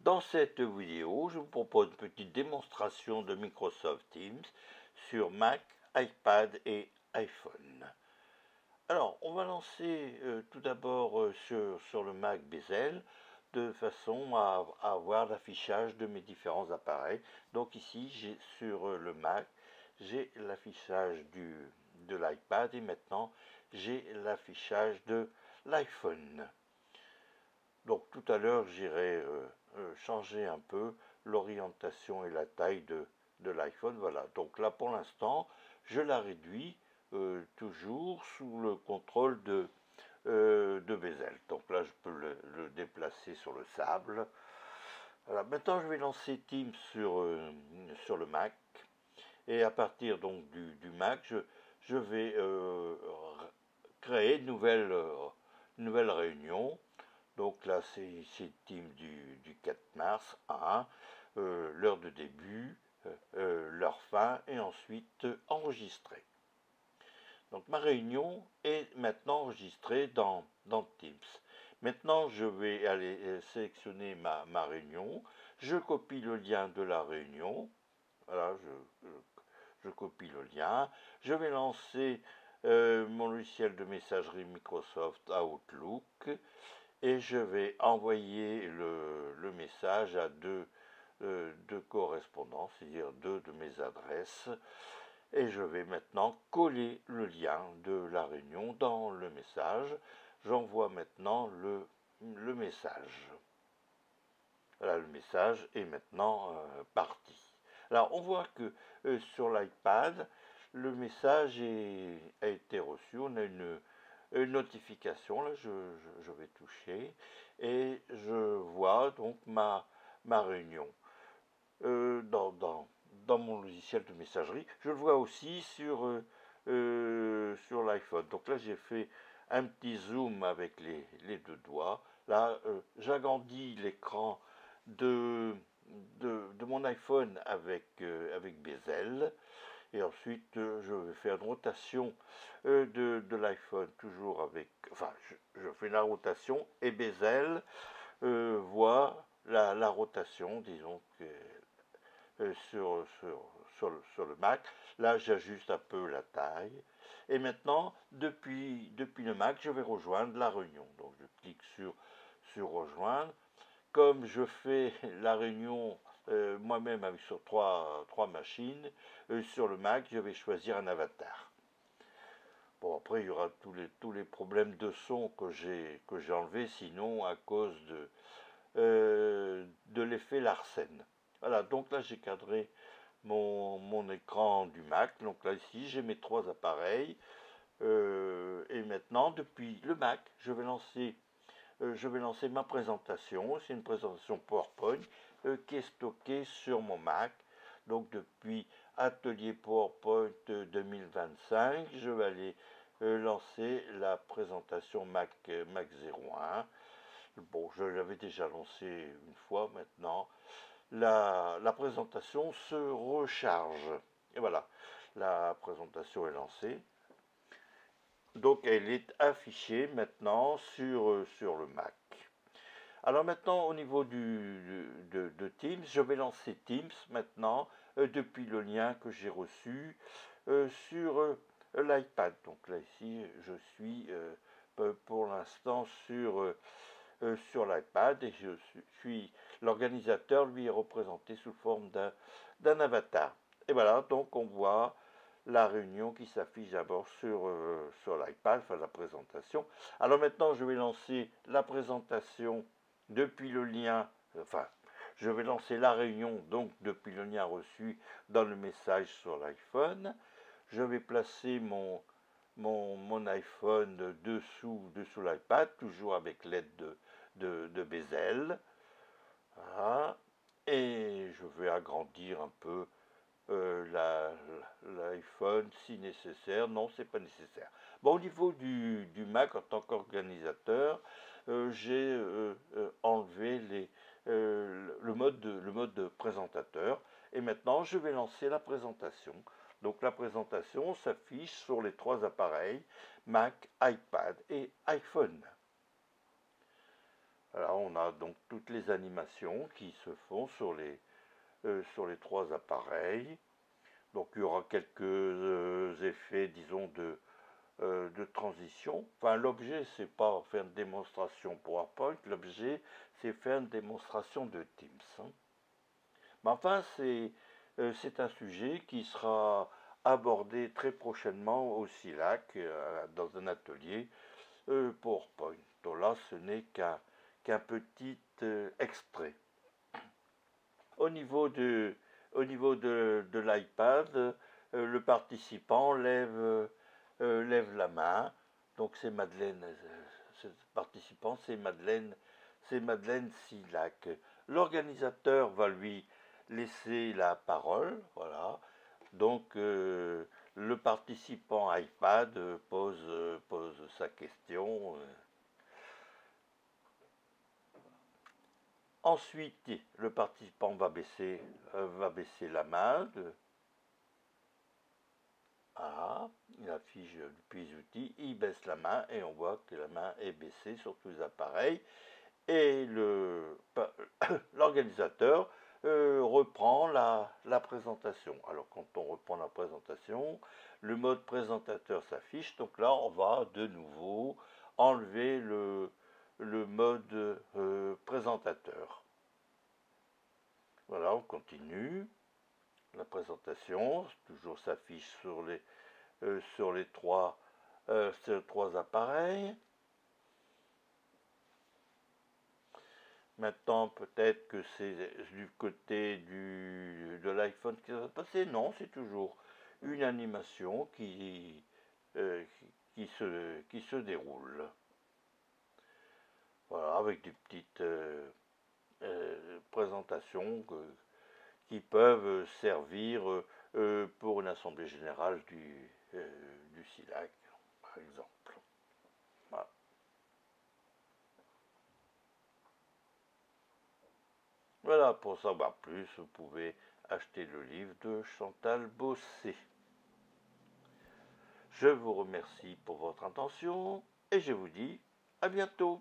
Dans cette vidéo, je vous propose une petite démonstration de Microsoft Teams sur Mac, iPad et iPhone. Alors, on va lancer tout d'abord sur le Mac Bezel de façon à avoir l'affichage de mes différents appareils. Donc ici, sur le Mac, j'ai l'affichage de l'iPad et maintenant j'ai l'affichage de l'iPhone. Donc tout à l'heure, j'irai changer un peu l'orientation et la taille de l'iPhone. Voilà, donc là pour l'instant, je la réduis toujours sous le contrôle de Bezel. Donc là, je peux le déplacer sur le sable. Voilà, maintenant, je vais lancer Teams sur le Mac. Et à partir donc du Mac, je vais créer une nouvelle réunion. Donc là, c'est Teams du 4 mars à l'heure de début, l'heure fin et ensuite enregistrer. Donc ma réunion est maintenant enregistrée dans Teams. Maintenant, je vais aller sélectionner ma réunion. Je copie le lien de la réunion. Voilà, je copie le lien. Je vais lancer mon logiciel de messagerie Microsoft Outlook. Et je vais envoyer le message à deux correspondants, c'est-à-dire deux de mes adresses. Et je vais maintenant coller le lien de la réunion dans le message. J'envoie maintenant le message. Voilà, le message est maintenant parti. Alors, on voit que sur l'iPad, le message a été reçu. On a une notification, là, je vais toucher, et je vois donc ma réunion dans mon logiciel de messagerie. Je le vois aussi sur l'iPhone. Donc là, j'ai fait un petit zoom avec les deux doigts. Là, j'agrandis l'écran de mon iPhone avec Bezel. Et ensuite, je vais faire une rotation de l'iPhone, toujours avec... Enfin, je fais la rotation et Bezel voit la rotation, disons, sur le Mac. Là, j'ajuste un peu la taille. Et maintenant, depuis le Mac, je vais rejoindre la réunion. Donc, je clique sur rejoindre. Comme je fais la réunion moi-même sur trois machines, sur le Mac, je vais choisir un avatar. Bon, après, il y aura tous les problèmes de son que j'ai enlevés, sinon à cause de l'effet Larsen. Voilà, donc là, j'ai cadré mon écran du Mac. Donc là, ici, j'ai mes trois appareils. Et maintenant, depuis le Mac, je vais lancer ma présentation. C'est une présentation PowerPoint qui est stockée sur mon Mac. Donc depuis Atelier PowerPoint 2025, je vais aller lancer la présentation Mac 01. Bon, je l'avais déjà lancé une fois maintenant. La présentation se recharge. Et voilà, la présentation est lancée. Donc elle est affichée maintenant sur le Mac. Alors maintenant au niveau de Teams, je vais lancer Teams maintenant depuis le lien que j'ai reçu sur l'iPad. Donc là ici je suis pour l'instant sur l'iPad et je suis l'organisateur lui est représenté sous forme d'un avatar. Et voilà, donc on voit la réunion qui s'affiche d'abord sur l'iPad, enfin la présentation. Alors maintenant, je vais lancer la présentation depuis le lien, enfin, je vais lancer la réunion donc depuis le lien reçu dans le message sur l'iPhone. Je vais placer mon iPhone dessous l'iPad, toujours avec l'aide de Bezel. Voilà. Et je vais agrandir un peu l'iPhone si nécessaire. Non, c'est pas nécessaire. Bon, au niveau du Mac en tant qu'organisateur, j'ai enlevé le mode présentateur et maintenant je vais lancer la présentation. Donc la présentation s'affiche sur les trois appareils Mac, iPad et iPhone. Voilà, on a donc toutes les animations qui se font sur les 3 appareils. Donc il y aura quelques effets, disons, de transition. Enfin, l'objet, c'est pas faire une démonstration PowerPoint, l'objet, c'est faire une démonstration de Teams. Hein. Mais enfin, c'est un sujet qui sera abordé très prochainement au SILAC, dans un atelier PowerPoint. Donc là, ce n'est qu'un petit extrait. Au niveau de l'iPad, le participant lève la main. Donc c'est Madeleine, ce participant, c'est Madeleine Silac. L'organisateur va lui laisser la parole, voilà. Donc le participant iPad pose sa question. Ensuite, le participant va baisser la main. Il affiche depuis les outils, il baisse la main et on voit que la main est baissée sur tous les appareils. Et l'organisateur reprend la présentation. Alors quand on reprend la présentation, le mode présentateur s'affiche. Donc là, on va de nouveau enlever le mode présentateur. Voilà, on continue. La présentation toujours s'affiche sur les trois appareils. Maintenant, peut-être que c'est du côté de l'iPhone qui va passer. Non, c'est toujours une animation qui se déroule. Voilà, avec des petites présentations qui peuvent servir pour une assemblée générale du SILAC, par exemple. Voilà. Voilà, pour savoir plus, vous pouvez acheter le livre de Chantal Bossé. Je vous remercie pour votre attention et je vous dis à bientôt.